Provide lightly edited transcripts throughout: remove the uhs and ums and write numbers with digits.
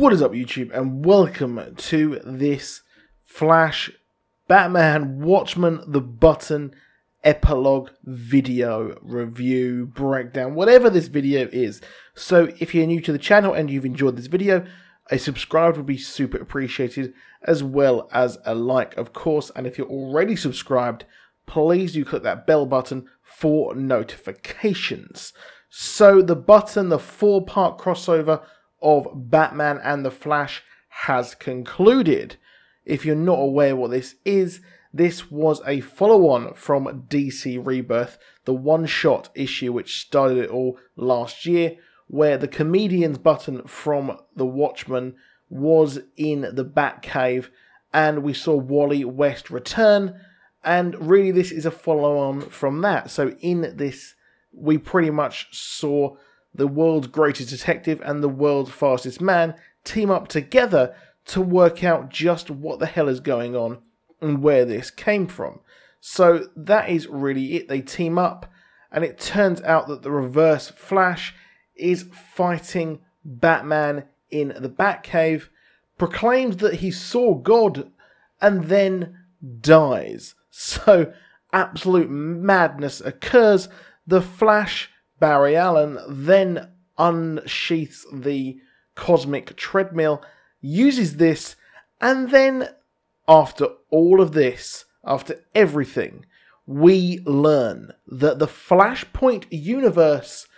What is up, YouTube, and welcome to this Flash Batman Watchmen the Button epilogue video review breakdown, whatever this video is. So if you're new to the channel and you've enjoyed this video, a subscribe would be super appreciated, as well as a like, of course. And if you're already subscribed, please do click that bell button for notifications. So the Button, the 4-part crossover of Batman and the Flash, has concluded. If you're not aware what this is, this was a follow-on from DC Rebirth, the one-shot issue which started it all last year, where the comedian's Button from the Watchmen was in the Batcave, and we saw Wally West return, and really this is a follow-on from that. So in this, we pretty much saw the world's greatest detective and the world's fastest man team up together to work out just what the hell is going on and where this came from. So that is really it. They team up, and it turns out that the Reverse Flash is fighting Batman in the Batcave, proclaims that he saw God, and then dies. So absolute madness occurs. The Flash, Barry Allen, then unsheaths the cosmic treadmill, uses this, and then after all of this, after everything, we learn that the Flashpoint universe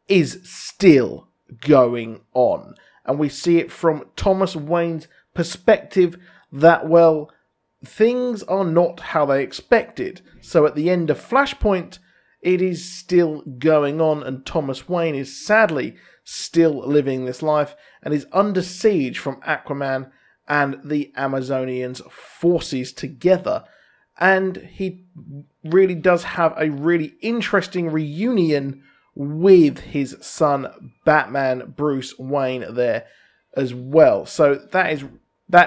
is still going on. And we see it from Thomas Wayne's perspective that, well, things are not how they expected. So at the end of Flashpoint, it is still going on, and Thomas Wayne is sadly still living this life and is under siege from Aquaman and the Amazonians' forces together. And he really does have a really interesting reunion with his son Batman Bruce Wayne there as well. So that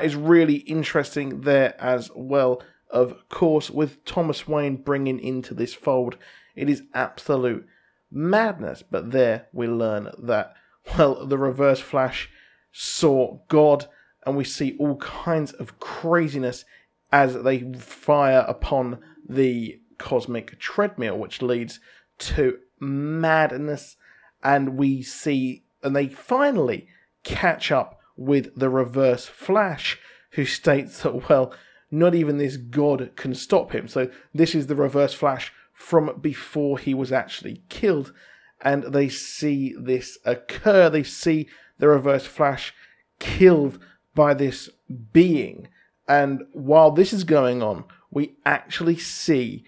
is really interesting there as well, of course, with Thomas Wayne bringing into this fold. It is absolute madness, but there we learn that, well, the Reverse Flash saw God, and we see all kinds of craziness as they fire upon the cosmic treadmill, which leads to madness, and we see, and they finally catch up with the Reverse Flash, who states that, well, not even this God can stop him. So this is the Reverse Flash from before he was actually killed, and they see this occur. They see the Reverse Flash killed by this being, and while this is going on, we actually see,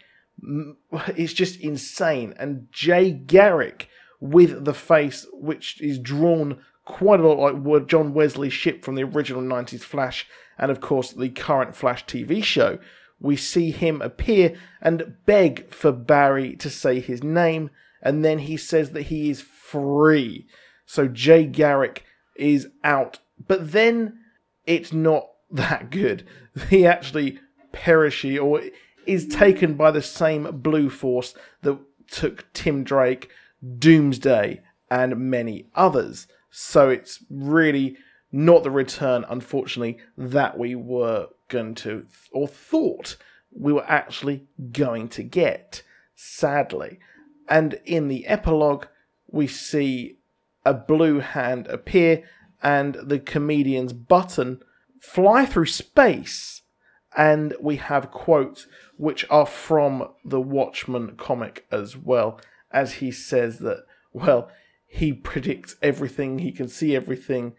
it's just insane, and Jay Garrick with the face which is drawn quite a lot like John Wesley's ship from the original 90s Flash, and of course the current Flash TV show. We see him appear and beg for Barry to say his name, and then he says that he is free. So Jay Garrick is out, but then it's not that good. He actually perishes, or is taken by the same blue force that took Tim Drake, Doomsday, and many others. So it's really not the return, unfortunately, that we were going to, or thought we were actually going to get, sadly. And in the epilogue, we see a blue hand appear, and the comedian's Button fly through space, and we have quotes which are from the Watchmen comic as well, as he says that, well, he predicts everything, he can see everything,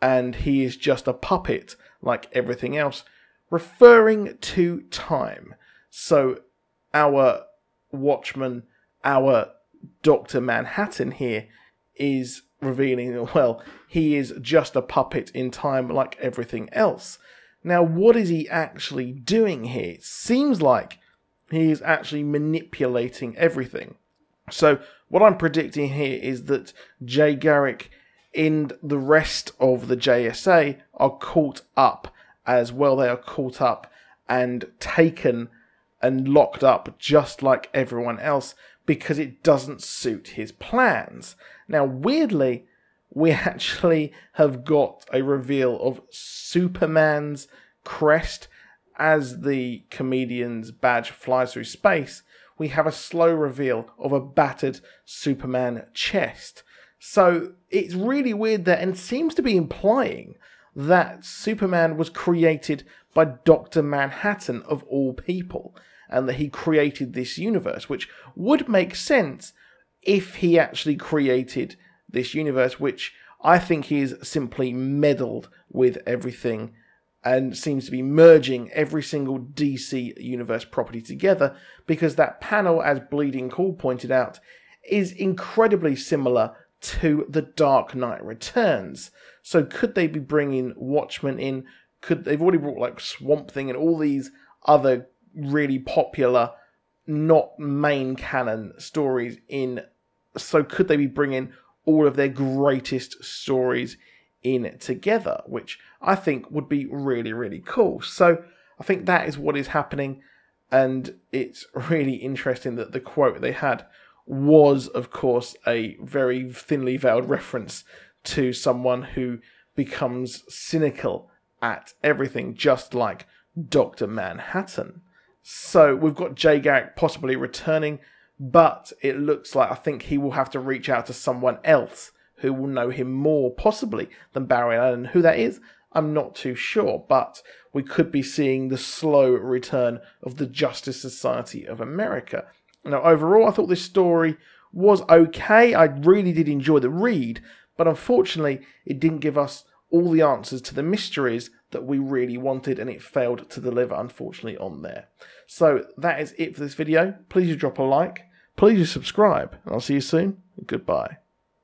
and he is just a puppet like everything else, referring to time. So our Watchman, our Dr. Manhattan here, is revealing that, well, he is just a puppet in time like everything else. Now, what is he actually doing here? It seems like he is actually manipulating everything. So what I'm predicting here is that Jay Garrick and the rest of the JSA are caught up as well. They are caught up and taken and locked up just like everyone else, because it doesn't suit his plans. Now, weirdly, we actually have got a reveal of Superman's crest. As the comedian's badge flies through space, we have a slow reveal of a battered Superman chest. So it's really weird there, and seems to be implying that Superman was created by Dr. Manhattan of all people, and that he created this universe, which would make sense if he actually created this universe, which I think he is simply meddled with everything and seems to be merging every single DC Universe property together, because that panel, as Bleeding Cool pointed out, is incredibly similar to The Dark Knight Returns. So could they be bringing Watchmen in? They've already brought like Swamp Thing and all these other really popular, not main canon stories in. So could they be bringing all of their greatest stories in together, which I think would be really, really cool. So I think that is what is happening, and it's really interesting that the quote they had was, of course, a very thinly veiled reference to someone who becomes cynical at everything, just like Dr. Manhattan. So we've got Jay Garrick possibly returning, but it looks like I think he will have to reach out to someone else who will know him more, possibly, than Barry Allen. Who that is, I'm not too sure, but we could be seeing the slow return of the Justice Society of America. Now, overall, I thought this story was okay. I really did enjoy the read, but unfortunately, it didn't give us all the answers to the mysteries that we really wanted, and it failed to deliver, unfortunately, on there. So that is it for this video. Please do drop a like. Please do subscribe, and I'll see you soon. Goodbye.